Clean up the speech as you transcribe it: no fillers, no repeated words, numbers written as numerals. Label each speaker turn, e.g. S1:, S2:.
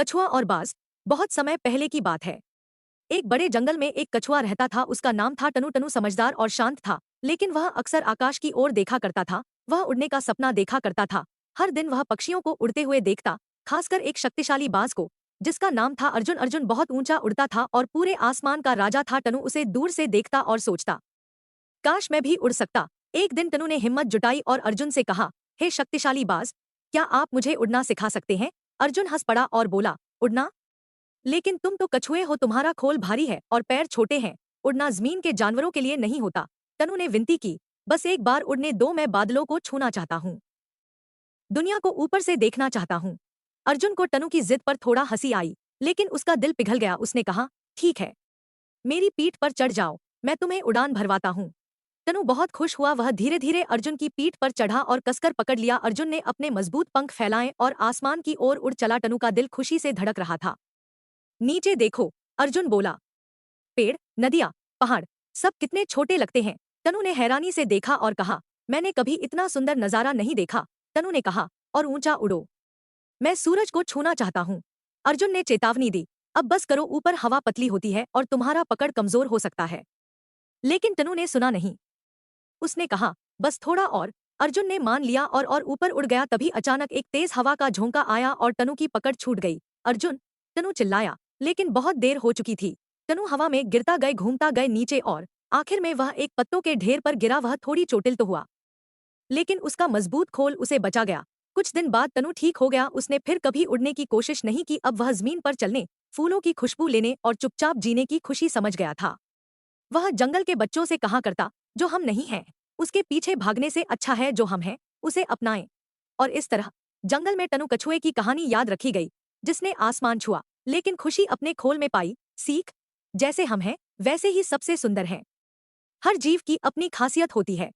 S1: कछुआ और बाज। बहुत समय पहले की बात है। एक बड़े जंगल में एक कछुआ रहता था। उसका नाम था टनु। टनु समझदार और शांत था, लेकिन वह अक्सर आकाश की ओर देखा करता था। वह उड़ने का सपना देखा करता था। हर दिन वह पक्षियों को उड़ते हुए देखता, खासकर एक शक्तिशाली बाज को, जिसका नाम था अर्जुन। अर्जुन बहुत ऊंचा उड़ता था और पूरे आसमान का राजा था। टनु उसे दूर से देखता और सोचता, काश मैं भी उड़ सकता। एक दिन टनु ने हिम्मत जुटाई और अर्जुन से कहा, हे शक्तिशाली बाज, क्या आप मुझे उड़ना सिखा सकते हैं? अर्जुन हंस पड़ा और बोला, उड़ना? लेकिन तुम तो कछुए हो, तुम्हारा खोल भारी है और पैर छोटे हैं। उड़ना जमीन के जानवरों के लिए नहीं होता। टनु ने विनती की, बस एक बार उड़ने दो, मैं बादलों को छूना चाहता हूँ, दुनिया को ऊपर से देखना चाहता हूँ। अर्जुन को टनु की जिद पर थोड़ा हंसी आई, लेकिन उसका दिल पिघल गया। उसने कहा, ठीक है, मेरी पीठ पर चढ़ जाओ, मैं तुम्हें उड़ान भरवाता हूँ। टनु बहुत खुश हुआ। वह धीरे धीरे अर्जुन की पीठ पर चढ़ा और कसकर पकड़ लिया। अर्जुन ने अपने मजबूत पंख फैलाए और आसमान की ओर उड़ चला। टनु का दिल खुशी से धड़क रहा था। नीचे देखो, अर्जुन बोला, पेड़, नदियाँ, पहाड़, सब कितने छोटे लगते हैं। टनु ने हैरानी से देखा और कहा, मैंने कभी इतना सुंदर नजारा नहीं देखा। टनु ने कहा, और ऊंचा उड़ो, मैं सूरज को छूना चाहता हूँ। अर्जुन ने चेतावनी दी, अब बस करो, ऊपर हवा पतली होती है और तुम्हारा पकड़ कमजोर हो सकता है। लेकिन टनु ने सुना नहीं। उसने कहा, बस थोड़ा और। अर्जुन ने मान लिया और ऊपर उड़ गया। तभी अचानक एक तेज हवा का झोंका आया और टनु की पकड़ छूट गई। अर्जुन! टनु चिल्लाया, लेकिन बहुत देर हो चुकी थी। टनु हवा में गिरता गए, घूमता गए नीचे और आखिर में वह एक पत्तों के ढेर पर गिरा। वह थोड़ी चोटिल तो हुआ, लेकिन उसका मजबूत खोल उसे बचा गया। कुछ दिन बाद टनु ठीक हो गया। उसने फिर कभी उड़ने की कोशिश नहीं की। अब वह जमीन पर चलने, फूलों की खुशबू लेने और चुपचाप जीने की खुशी समझ गया था। वह जंगल के बच्चों से कहा करता, जो हम नहीं हैं, उसके पीछे भागने से अच्छा है जो हम हैं, उसे अपनाएं। और इस तरह जंगल में टनु कछुए की कहानी याद रखी गई, जिसने आसमान छुआ लेकिन खुशी अपने खोल में पाई। सीख, जैसे हम हैं वैसे ही सबसे सुंदर हैं। हर जीव की अपनी खासियत होती है।